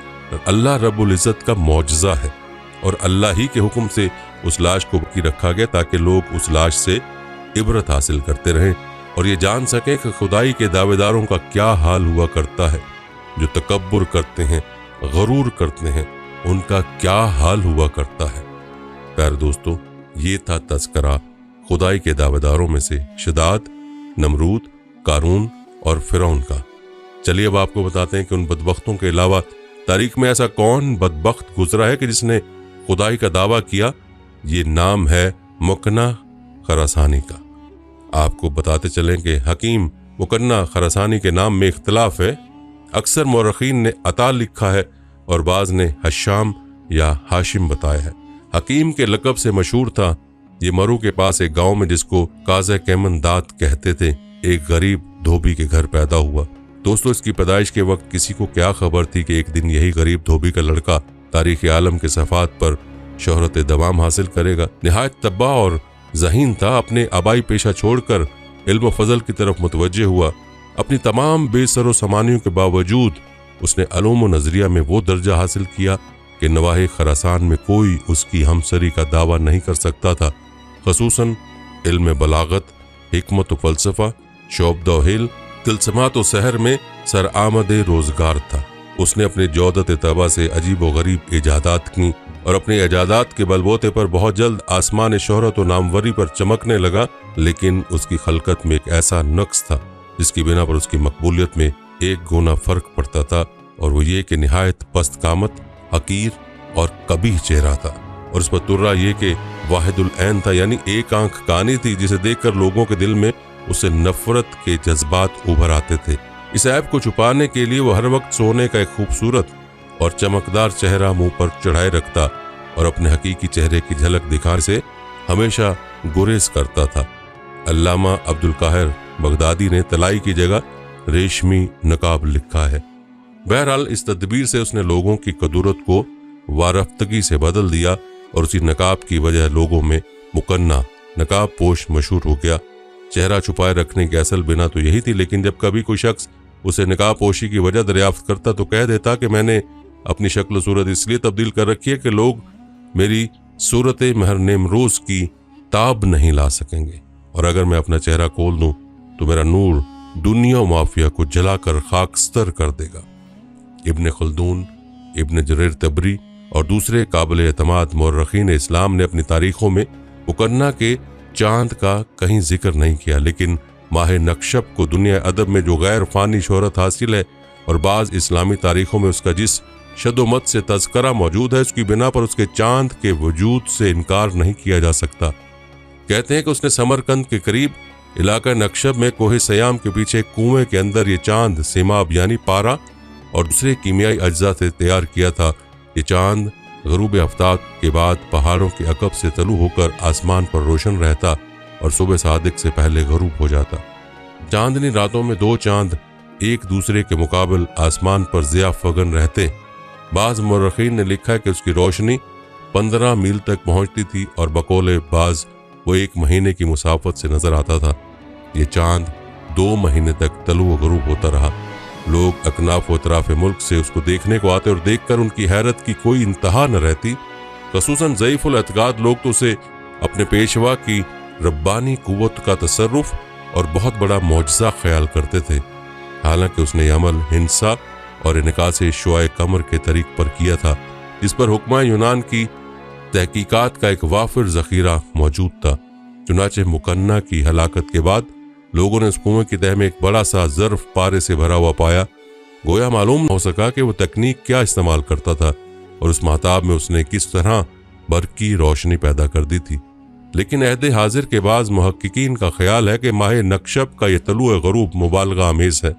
اللہ رب العزت کا معجزہ ہے، اور اللہ ہی کے حکم سے اس لاش کو باقی رکھا گیا تاکہ لوگ اس لاش سے عبرت حاصل کرتے رہیں اور یہ جان سکیں کہ خدائی کے دعوے داروں کا کیا حال ہوا کرتا ہے، جو تکبر کرتے ہیں، غرور کرتے ہیں، ان کا کیا حال ہوا کرتا ہے۔ پیارے دوستو، یہ تھا تذکرہ خدائی کے دعوے داروں میں سے شداد، نمرود، قارون اور فرعون کا۔ چلیے اب آپ کو بتاتے ہیں کہ ان بدبختوں کے علاوہ تاریخ میں ایسا کون بدبخت گزرا ہے کہ جس نے خدائی کا دعویٰ کیا۔ یہ نام ہے مکنہ خراسانی کا۔ آپ کو بتاتے چلیں کہ حکیم مکنہ خراسانی کے نام میں اختلاف ہے۔ اکثر مورخین نے عطا لکھا ہے اور بعض نے حشام یا ہاشم بتایا ہے۔ حکیم کے لقب سے مشہور تھا۔ یہ مرو کے پاس ایک گاؤں میں جس کو قاضی کیمن دات کہتے تھے، ایک غریب دھوبی کے گھر پیدا ہوا۔ دوستو، اس کی پیدائش کے وقت کسی کو کیا خبر تھی کہ ایک دن یہی غریب دھوبی کا لڑکا تاریخ عالم کے صفحات پر شہرت دوام حاصل کرے گا۔ نہایت تباہ اور ذہین تھا، اپنے آبائی پیشہ چھوڑ کر علم و فضل کی طرف متوجہ ہوا۔ اپنی تمام بے سر و سامانیوں کے باوجود اس نے علوم و نظریہ میں وہ درجہ حاصل کیا کہ نواحِ خراسان میں کوئی اس کی ہمسری کا دعویٰ نہیں کر سکتا تھا، خصوصاً علم بلاغت، حکمت و فلسفہ، شعبدہ و حیل، طلسمات و سحر میں سرآمد روزگار تھا۔ اس نے اپنے جودت طبع سے عجیب و غریب ایجادات کی اور اپنے ایجادات کے بلبوتے پر بہت جلد آسمان شہرت و ناموری پر چمکنے لگا، لیکن اس کی خلقت میں ایک ایسا نقص تھا جس کی بنا پر اس کی مقبولیت میں ایک گنا فرق پڑتا تھا، اور وہ یہ کہ نہایت پست قامت، حقیر اور قبیح چہرہ تھا، اور اس پر ترا یہ کہ واحد العین تھا، یعنی ایک آنکھ کانی تھی جسے دیکھ کر لوگوں کے دل میں اسے نفرت کے جذبات ابھر آتے تھے۔ اس عیب کو چھپانے کے لیے وہ ہر وقت سونے کا ایک خوبصورت اور چمکدار چہرہ منہ پر چڑھائے رکھتا اور اپنے حقیقی چہرے کی جھلک دکھانے سے ہمیشہ گریز کرتا تھا۔ علامہ عبدالقاہر بغدادی نے طلائی کی جگہ ریشمی نقاب لکھا ہے۔ بہرحال اس تدبیر سے اس نے لوگوں کی قدورت کو وارفتگی سے بدل دیا، اور اسی نقاب کی وجہ لوگوں میں مکنہ نقاب پوش مشہور ہو گیا۔ چہرہ چھپائے رکھنے کی اصل بنا تو یہی تھی، لیکن جب کبھی کوئی شخص اسے نقاب پوشی کی وجہ دریافت کرتا تو کہہ دیتا کہ میں نے اپنی شکل و صورت اس لیے تبدیل کر رکھی ہے کہ لوگ میری صورت مہر نیمروز کی تاب نہیں لا سکیں گے، اور اگر میں اپنا چہرہ کھول دوں تو میرا نور دنیا و مافیا کو جلا کر خاکستر کر دے گا۔ ابن خلدون، ابن جریر طبری اور دوسرے قابل اعتماد مورخین اسلام نے اپنی تاریخوں میں مکنہ کے چاند کا کہیں ذکر نہیں کیا، لیکن ماہ نکشب کو دنیا ادب میں جو غیر فانی شہرت حاصل ہے اور بعض اسلامی تاریخوں میں اس کا جس شد و مت سے تذکرہ موجود ہے، اس کی بنا پر اس کے چاند کے وجود سے انکار نہیں کیا جا سکتا۔ کہتے ہیں کہ اس نے سمرقند کے قریب علاقہ نکشب میں کوہ سیام کے پیچھے کنویں کے اندر یہ چاند سیماب یعنی پارا اور دوسرے کیمیائی اجزاء سے تیار کیا تھا۔ یہ چاند غروب آفتاب کے بعد پہاڑوں کے عقب سے طلوع ہو کر آسمان پر روشن رہتا اور صبح صادق سے پہلے غروب ہو جاتا۔ چاندنی راتوں میں دو چاند ایک دوسرے کے مقابل آسمان پر ضیاء فگن رہتے۔ بعض مورخین نے لکھا ہے کہ اس کی روشنی 15 میل تک پہنچتی تھی، اور بقول بعض وہ 1 مہینے کی مسافت سے نظر آتا تھا۔ یہ چاند 2 مہینے تک طلوع و غروب ہوتا رہا۔ لوگ اکناف و اطراف ملک سے اس کو دیکھنے کو آتے اور دیکھ کر ان کی حیرت کی کوئی انتہا نہ رہتی۔ خصوصاً ضعیف الاعتقاد لوگ تو اسے اپنے پیشوا کی ربانی قوت کا تصرف اور بہت بڑا معجزہ خیال کرتے تھے، حالانکہ اس نے یہ عمل ہنسا اور انعکاس شعاع قمر کے طریق پر کیا تھا، جس پر حکمہ یونان کی تحقیقات کا ایک وافر ذخیرہ موجود تھا۔ چنانچہ مکنہ کی ہلاکت کے بعد لوگوں نے اس کنویں کی تہہ میں ایک بڑا سا ظرف پارے سے بھرا ہوا پایا۔ گویا معلوم نہ ہو سکا کہ وہ تکنیک کیا استعمال کرتا تھا اور اس مہتاب میں اس نے کس طرح برقی روشنی پیدا کر دی تھی، لیکن عہد حاضر کے بعض محققین کا خیال ہے کہ ماہ نکشب کا یہ طلوع غروب مبالغہ آمیز ہے،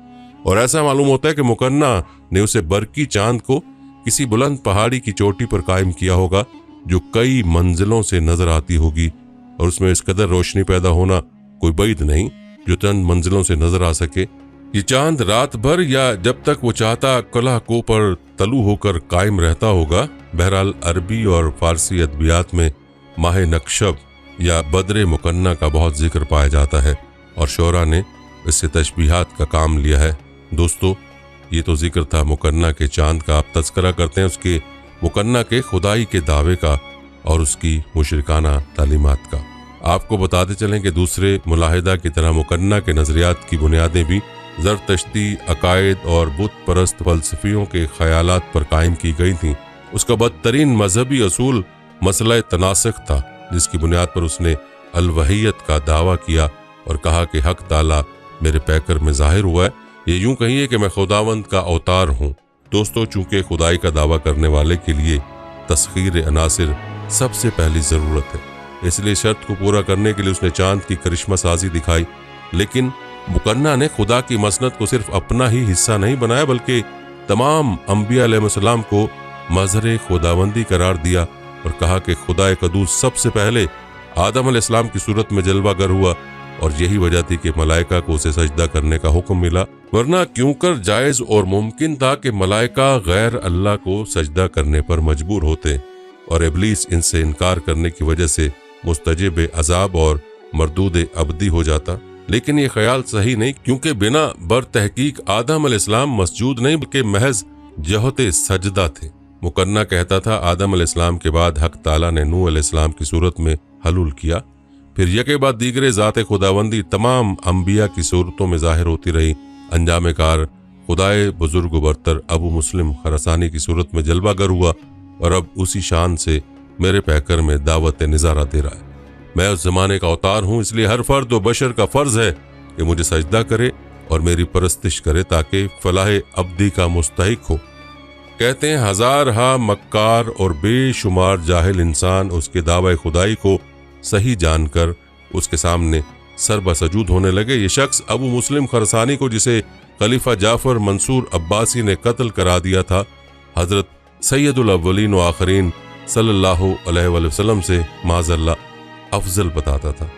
اور ایسا معلوم ہوتا ہے کہ مکنہ نے اسے برقی چاند کو کسی بلند پہاڑی کی چوٹی پر قائم کیا ہوگا جو کئی منزلوں سے نظر آتی ہوگی، اور اس میں اس قدر روشنی پیدا ہونا کوئی بعید نہیں جو چند منزلوں سے نظر آ سکے۔ یہ چاند رات بھر یا جب تک وہ چاہتا کلہ کو پر طلوع ہو کر قائم رہتا ہوگا۔ بہرحال عربی اور فارسی ادبیات میں ماہ نکشب یا بدر مکنہ کا بہت ذکر پایا جاتا ہے، اور شعراء نے اس سے تشبیہات کا کام لیا ہے۔ دوستو، یہ تو ذکر تھا مکنہ کے چاند کا۔ آپ تذکرہ کرتے ہیں اس کے مکنہ کے خدائی کے دعوے کا اور اس کی مشرکانہ تعلیمات کا۔ آپ کو بتاتے چلیں کہ دوسرے ملاحدہ کی طرح مکنہ کے نظریات کی بنیادیں بھی زرتشتی عقائد اور بت پرست فلسفیوں کے خیالات پر قائم کی گئی تھیں۔ اس کا بدترین مذہبی اصول مسئلہ تناسخ تھا، جس کی بنیاد پر اس نے الوہیت کا دعویٰ کیا اور کہا کہ حق تعالی میرے پیکر میں ظاہر ہوا ہے، یہ یوں کہیے کہ میں خداوند کا اوتار ہوں۔ دوستو، چونکہ خدائی کا دعویٰ کرنے والے کے لیے تسخیر عناصر سب سے پہلی ضرورت ہے، اس لیے شرط کو پورا کرنے کے لیے اس نے چاند کی کرشمہ سازی دکھائی، لیکن مکنہ نے خدا کی مسند کو صرف اپنا ہی حصہ نہیں بنایا بلکہ تمام انبیاء علیہ السلام کو مظہر خداوندی قرار دیا اور کہا کہ خدا قدوس سب سے پہلے آدم علیہ السلام کی صورت میں جلوہ گر ہوا، اور یہی وجہ تھی کہ ملائکہ کو اسے سجدہ کرنے کا حکم ملا، ورنہ کیوں کر جائز اور ممکن تھا کہ ملائکہ غیر اللہ کو سجدہ کرنے پر مجبور ہوتے، اور ابلیس ان سے انکار کرنے کی وجہ سے مستجب عذاب اور مردود ابدی ہو جاتا۔ لیکن یہ خیال صحیح نہیں، کیونکہ بنا بر تحقیق آدم علیہ السلام مسجود نہیں بلکہ محض जहत सजदा थे। मुकन्ना कहता था आदम अलैहिस्सलाम के बाद हक ताला ने नूह अलैहिस्सलाम की सूरत में हलूल किया, फिर यके बाद दीगरे ज़ात खुदावंदी तमाम अंबिया की सूरतों में ज़ाहिर होती रही। अंजाम कार खुदाए बुजुर्ग बरतर अबू मुस्लिम खरसानी की सूरत में जलवागर हुआ और अब उसी शान से मेरे पैकर में दावत निज़ारा दे रहा है। मैं उस ज़माने का अवतार हूँ, इसलिए हर फर्द व बशर का फ़र्ज़ है कि मुझे सजदा करे और मेरी परस्तिश करे ताकि फलाह अब्दी का मुस्तहिक हो। कहते हैं हजार हा मक्कार और बेशुमार जाहिल इंसान उसके दावे खुदाई को सही जानकर उसके सामने सरबसजूद होने लगे। ये शख्स अबू मुस्लिम खरसानी को, जिसे खलीफा जाफर मंसूर अब्बासी ने कत्ल करा दिया था, हजरत सैयदुल अव्वलीन व आखरीन सल्लल्लाहु अलैहि वसल्लम से माज़ल्ला अफजल बताता था।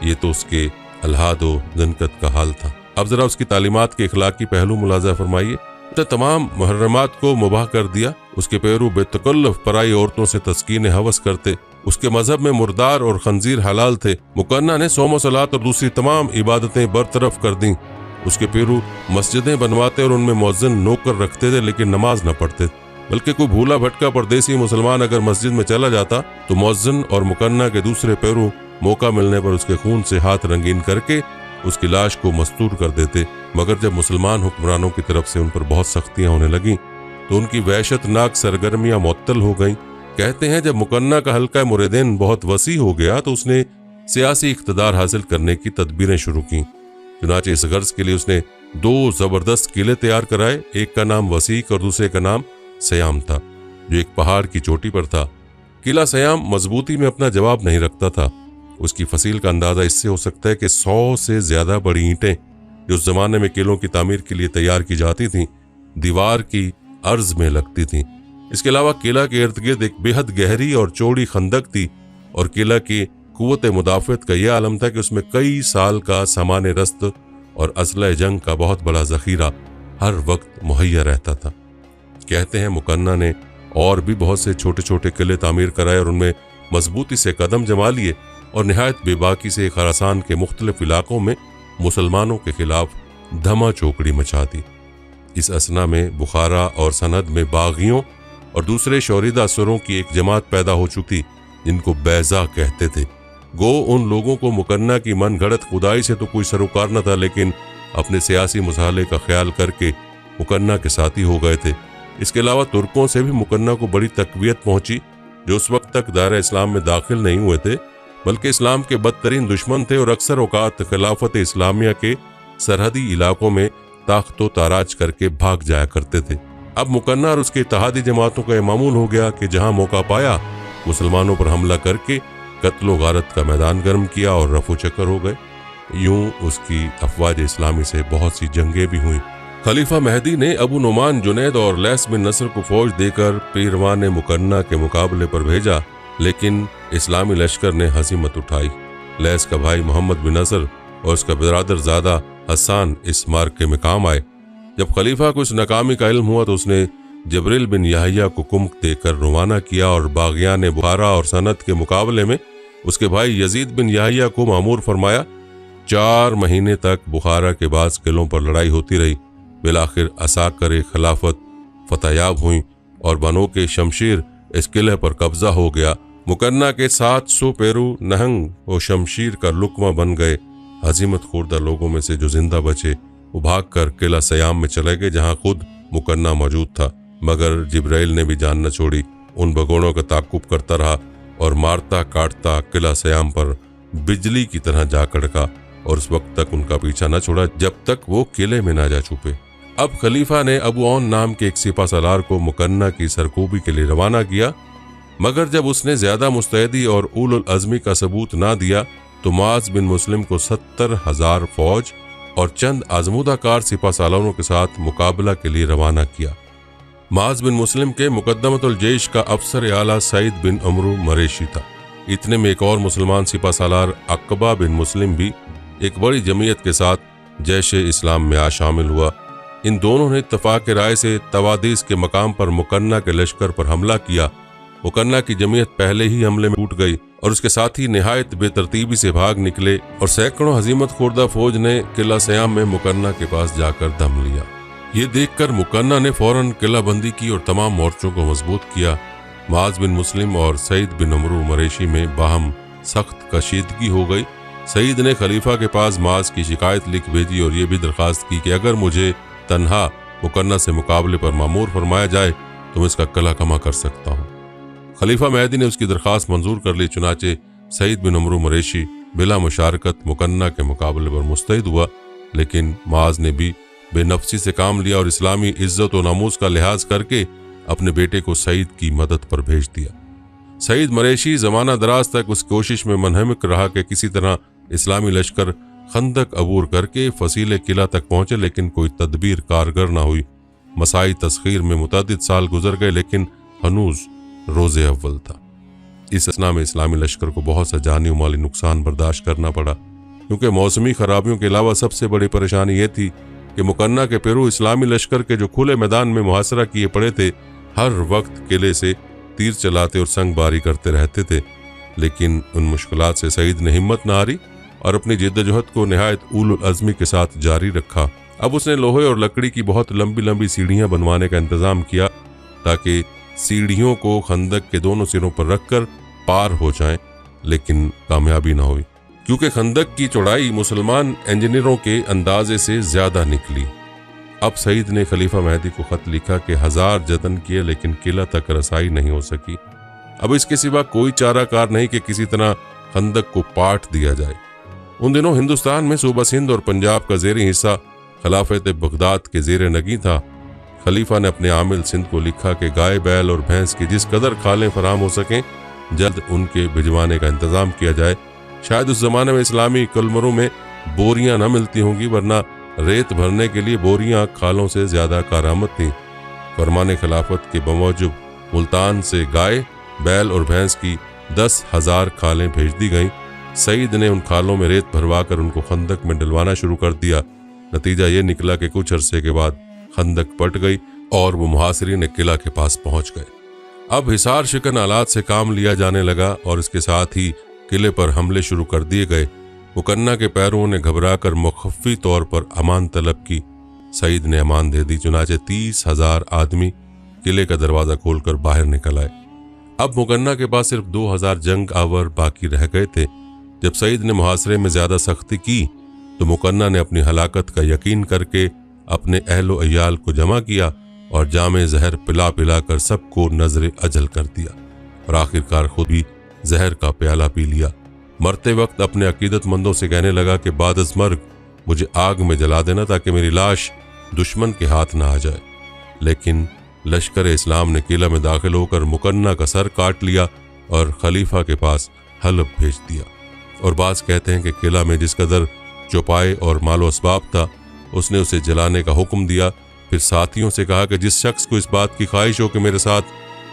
ये तो उसके अलहाद व ज़नकत का हाल था। अब जरा उसकी तालीमात के इखलाकी पहलू मुलाजा फरमाइए। उसने तमाम मुहर्रमात को मुबाह कर दिया। उसके पैरू बेतकल्लफ पराई औरतों से तस्कीन हवस करते। उसके मजहब में मुर्दार और खंजीर हलाल थे। मुकन्ना ने सोम सलात और दूसरी तमाम इबादतें बरतरफ कर दी। उसके पैरू मस्जिदें बनवाते और उनमें मुअज्जिन नौकर रखते थे, लेकिन नमाज न पढ़ते। बल्कि कोई भूला भटका परदेसी मुसलमान अगर मस्जिद में चला जाता तो मुअज्जिन और मुकन्ना के दूसरे पैरू मौका मिलने पर उसके खून से हाथ रंगीन करके उसकी लाश को मस्तूर कर देते। मगर जब मुसलमान हुक्मरानों की तरफ से उन पर बहुत सख्तियां होने लगीं तो उनकी वहशतनाक सरगर्मियां मुअत्तल हो गईं। कहते हैं जब मुकन्ना का हल्का मुरीदीन बहुत वसी हो गया तो उसने सियासी इख्तिदार हासिल करने की तदबीरें शुरू की। चुनाचे इस गर्ज के लिए उसने दो जबरदस्त किले तैयार कराए। एक का नाम वसीक और दूसरे का नाम सयाम था, जो एक पहाड़ की चोटी पर था। किला सयाम मजबूती में अपना जवाब नहीं रखता था। उसकी फसील का अंदाजा इससे हो सकता है कि 100 से ज्यादा बड़ी ईंटें जो उस जमाने में किलों की तामीर के लिए तैयार की जाती थीं, दीवार की अर्ज में लगती थीं। इसके अलावा किला के इर्द गिर्द एक बेहद गहरी और चौड़ी खंदक थी और किला की कुव्वत मुदाफ़त का यह आलम था कि उसमें कई साल का सामान रस्त और असलह जंग का बहुत बड़ा ज़ख़ीरा हर वक्त मुहैया रहता था। कहते हैं मुकन्ना ने और भी बहुत से छोटे छोटे किले तामीर कराए और उनमें मजबूती से कदम जमा लिए और निहायत बेबाकी से खरासान के मुख्तलिफ इलाकों में मुसलमानों के खिलाफ धमा चौकड़ी मचा दी। इस असना में बुखारा और सनद में बागियों और दूसरे शौरीदा असुरों की एक जमात पैदा हो चुकी जिनको बैजा कहते थे। गो उन लोगों को मुकन्ना की मन घड़त खुदाई से तो कोई सरोकार न था, लेकिन अपने सियासी मुसाले का ख्याल करके मुकन्ना के साथी हो गए थे। इसके अलावा तुर्कों से भी मुकन्ना को बड़ी तकवीत पहुंची, जो उस वक्त तक दायरा इस्लाम में दाखिल नहीं हुए थे बल्कि इस्लाम के बदतरीन दुश्मन थे और अक्सर औकात खिलाफत इस्लामिया के सरहदी इलाकों में ताख्तो ताराज करके भाग जाया करते थे। अब मुकन्ना और उसके इत्तेहादी जमातों का यह मामूल हो गया कि जहां मौका पाया मुसलमानों पर हमला करके कत्लो गारत का मैदान गर्म किया और रफू चक्कर हो गए। यूं उसकी अफवाज इस्लामी से बहुत सी जंगें भी हुई। खलीफा मेहदी ने अबू नुमान जुनैद और लैस बिन नसर को फौज देकर पीरवान मुकन्ना के मुकाबले पर भेजा, लेकिन इस्लामी लश्कर ने हज़ीमत उठाई। लैस का भाई मोहम्मद बिन नसर और उसका बिरादरज़ादा हसान इस मार्के में काम आए। जब खलीफा को इस नाकामी का इल्म हुआ तो उसने जबरील बिन याहिया को कुम्क देकर रवाना किया और बागियान बुखारा और सनत के मुकाबले में उसके भाई यजीद बिन याहिया को मामूर फरमाया। 4 महीने तक बुखारा के बाद किलों पर लड़ाई होती रही। बिलाखिर असाकर खिलाफत फतयाब हुई और बनो के शमशीर इस किले पर कब्जा हो गया। मुकन्ना के 700 पैरू नहंग और शमशीर का लुकमा बन गए। हजीमत खुर्दा लोगों में से जो जिंदा बचे वो भाग कर किला सयाम में चले गए, जहां खुद मुकन्ना मौजूद था। मगर जिब्राइल ने भी जान न छोड़ी, उन भगोड़ों का ताकुब करता रहा और मारता काटता किला सयाम पर बिजली की तरह जा कड़का और उस वक्त तक उनका पीछा न छोड़ा जब तक वो किले में ना जा छुपे। अब खलीफा ने अबू औन नाम के एक सिपा सलार को मुकन्ना की सरकूबी के लिए रवाना किया, मगर जब उसने ज्यादा मुस्तैदी और उलुल अज़मी का सबूत ना दिया तो मुआज़ बिन मुस्लिम को 70,000 फौज और चंद आजमूदा कार सिपा सालारों के साथ मुकाबला के लिए रवाना किया। मुआज़ बिन मुस्लिम के मुकद्दमतुल जैश का अफसर आला सईद बिन अमरू मरेशी था। इतने में एक और मुसलमान सिपा सालार अक़बा बिन मुस्लिम भी एक बड़ी जमीयत के साथ जैश इस्लाम में आ शामिल हुआ। इन दोनों ने इत्तफाक राय से तवादीस के मकाम पर मुकन्ना के लश्कर पर हमला किया। मुकन्ना की जमीयत पहले ही हमले में टूट गई और उसके साथी निहायत बेतरतीबी से भाग निकले और सैकड़ों हजीमत खुर्दा फौज ने किला सयाम में मुकन्ना के पास जाकर दम लिया। ये देखकर मुकन्ना ने फौरन किला बंदी की और तमाम मोर्चों को मजबूत किया। मुआज बिन मुस्लिम और सईद बिन अमरू मरेशी में बाहम सख्त कशीदगी हो गई। सईद ने खलीफा के पास मुआज की शिकायत लिख भेजी और ये भी दरख्वास्त की कि अगर मुझे तन्हा मुकन्ना से मुकाबले पर मामूर फरमाया जाए तो मैं इसका कला कमा कर सकता हूँ। खलीफा मेहदी ने उसकी दरख्वास्त मंजूर कर ली। चुनाचे सईद बिन अमरू मरेशी बिला मुशारकत मुकन्ना के मुकाबले पर मुस्तैद हुआ, लेकिन मुआज ने भी बेनफ्सी से काम लिया और इस्लामी इज्जत और नामूस का लिहाज करके अपने बेटे को सईद की मदद पर भेज दिया। सईद मरेशी जमाना दराज तक उस कोशिश में मुनहमिक रहा कि किसी तरह इस्लामी लश्कर खंदक अबूर करके फसीले किला तक पहुंचे, लेकिन कोई तदबीर कारगर ना हुई। मसाई तस्खीर में मुतअद्दिद साल गुजर गए, लेकिन हनूज रोज़े अव्वल था। इस असना में इस्लामी लश्कर को बहुत सा जानी और माली नुकसान बर्दाश्त करना पड़ा, क्योंकि मौसमी खराबियों के अलावा सबसे बड़ी परेशानी ये थी कि मुकन्ना के पेरू इस्लामी लश्कर के जो खुले मैदान में मुहासरा किए पड़े थे, हर वक्त किले से तीर चलाते और संगबारी करते रहते थे। लेकिन उन मुश्किलात से सईद ने हिम्मत न हारी और अपनी जिद्दजहद को निहायत उल अज़मी के साथ जारी रखा। अब उसने लोहे और लकड़ी की बहुत लंबी लंबी सीढ़ियां बनवाने का इंतजाम किया, ताकि सीढ़ियों को खंदक के दोनों सिरों पर रखकर पार हो जाएं, लेकिन कामयाबी न हुई, क्योंकि खंदक की चौड़ाई मुसलमान इंजीनियरों के अंदाजे से ज्यादा निकली। अब सईद ने खलीफा मेहदी को खत लिखा कि 1000 जतन किए, लेकिन किला तक रसाई नहीं हो सकी। अब इसके सिवा कोई चारा कार नहीं कि किसी तरह खंदक को पाट दिया जाए। उन दिनों हिंदुस्तान में सूबा सिंध और पंजाब का ज़ेरी हिस्सा खिलाफत बगदाद के ज़ेरे नगी था। खलीफा ने अपने आमिल सिंध को लिखा कि गाय बैल और भैंस की जिस कदर खालें फराम हो सकें, जल्द उनके भिजवाने का इंतजाम किया जाए। शायद उस जमाने में इस्लामी कलमरों में बोरियां न मिलती होंगी, वरना रेत भरने के लिए बोरियां खालों से ज्यादा कारामद थीं। फरमाने खिलाफत के बमौजब मुल्तान से गाय बैल और भैंस की 10,000 खालें भेज दी गईं। सईद ने उन खालों में रेत भरवा कर उनको खंदक में डलवाना शुरू कर दिया। नतीजा ये निकला कि कुछ अरसे के बाद खंदक पट गई और वो मुहासिरीन किला के पास पहुंच गए। अब हिसार शिकन आलात से काम लिया जाने लगा और इसके साथ ही किले पर हमले शुरू कर दिए गए। मुकन्ना के पैरों ने घबराकर मुखफ़ी तौर पर अमान तलब की। सईद ने अमान दे दी। चुनाचे 30,000 आदमी किले का दरवाज़ा खोलकर बाहर निकल आए। अब मुकन्ना के पास सिर्फ 2,000 जंग आवर बाकी रह गए थे। जब सईद ने मुहासरे में ज़्यादा सख्ती की तो मुकन्ना ने अपनी हलाकत का यकीन करके अपने अहलो अयाल को जमा किया और जामे जहर पिला पिला कर सबको नजर अजल कर दिया और आखिरकार खुद भी जहर का प्याला पी लिया। मरते वक्त अपने अकीदतमंदों से कहने लगा कि बाद अज़ मर्ग मुझे आग में जला देना, ताकि मेरी लाश दुश्मन के हाथ ना आ जाए। लेकिन लश्कर इस्लाम ने किला में दाखिल होकर मुकन्ना का सर काट लिया और खलीफा के पास हलब भेज दिया। और बाज़ कहते हैं कि किला में जिस कदर चौपाए और मालो असबाब था, उसने उसे जलाने का हुक्म दिया। फिर साथियों से कहा कि जिस शख्स को इस बात की ख्वाहिश हो कि मेरे साथ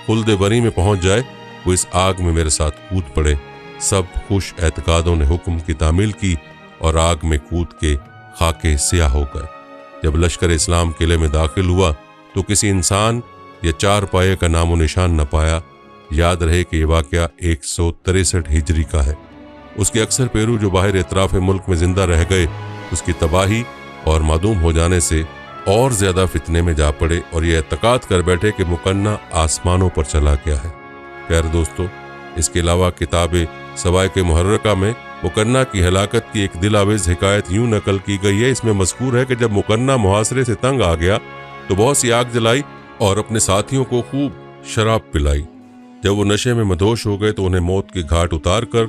खुल्द बरी में पहुंच जाए, वो इस आग में मेरे साथ कूद पड़े। सब खुश एतकादों ने हुक्म की तामील की और आग में कूद के खाके स्याह हो गए। जब लश्कर इस्लाम किले में दाखिल हुआ तो किसी इंसान या चार पाए का नामो निशान न पाया। याद रहे कि यह वाक़या 163 हिजरी का है। उसके अक्सर पेरू जो बाहर इतराफ मुल्क में जिंदा रह गए, उसकी तबाही और मादूम हो जाने से और ज्यादा फितने में जा पड़े और ये एतकाद कर बैठे कि मुकन्ना आसमानों पर चला गया है। प्यारे दोस्तों, इसके अलावा किताब सवाए के मुहर्रका में मुकन्ना की हलाकत की एक दिल आवेज हिकायत यूं नकल की गई है। इसमें मज़कूर है कि जब मुकन्ना मुहासरे से तंग आ गया तो बहुत सी आग जलाई और अपने साथियों को खूब शराब पिलाई। जब वो नशे में मदहोश हो गए तो उन्हें मौत के घाट उतार कर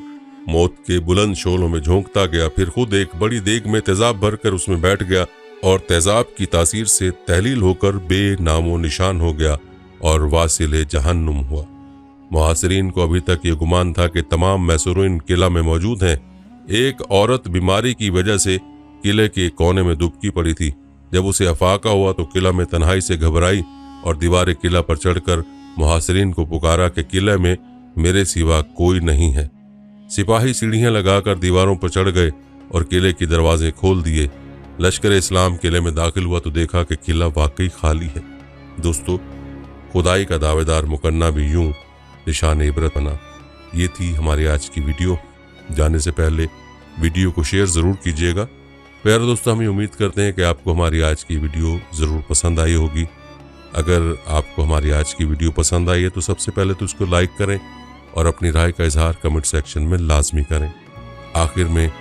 मौत के बुलंद शोलों में झोंकता गया। फिर खुद एक बड़ी देग में तेजाब भरकर उसमें बैठ गया और तेजाब की तासीर से तहलील होकर बेनामो निशान हो गया और वासिले जहन्नुम हुआ। मुहासिरीन को अभी तक ये गुमान था कि तमाम मैसूरीन किला में मौजूद हैं। एक औरत बीमारी की वजह से किले के कोने में दुबकी पड़ी थी। जब उसे अफाका हुआ तो किला में तन्हाई से घबराई और दीवार किला पर चढ़कर मुहासिरीन को पुकारा कि किले में मेरे सिवा कोई नहीं है। सिपाही सीढ़ियां लगाकर दीवारों पर चढ़ गए और किले के दरवाजे खोल दिए। लश्कर इस्लाम किले में दाखिल हुआ तो देखा कि किला वाकई खाली है। दोस्तों, खुदाई का दावेदार मुकन्ना भी यूं निशान इबरत बना। ये थी हमारी आज की वीडियो। जाने से पहले वीडियो को शेयर ज़रूर कीजिएगा प्यारे दोस्तों, हम ये उम्मीद करते हैं कि आपको हमारी आज की वीडियो ज़रूर पसंद आई होगी। अगर आपको हमारी आज की वीडियो पसंद आई है तो सबसे पहले तो उसको लाइक करें और अपनी राय का इजहार कमेंट सेक्शन में लाजमी करें। आखिर में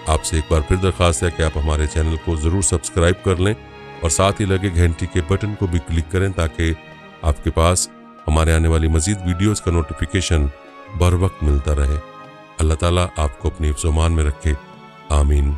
आपसे एक बार फिर दरख्वास्त है कि आप हमारे चैनल को ज़रूर सब्सक्राइब कर लें और साथ ही लगे घंटी के बटन को भी क्लिक करें ताकि आपके पास हमारे आने वाली मज़ीद वीडियोज़ का नोटिफिकेशन बर वक्त मिलता रहे। अल्लाह ताला आपको अपनी हिफ्ज़-ओ-मान में रखे। आमीन।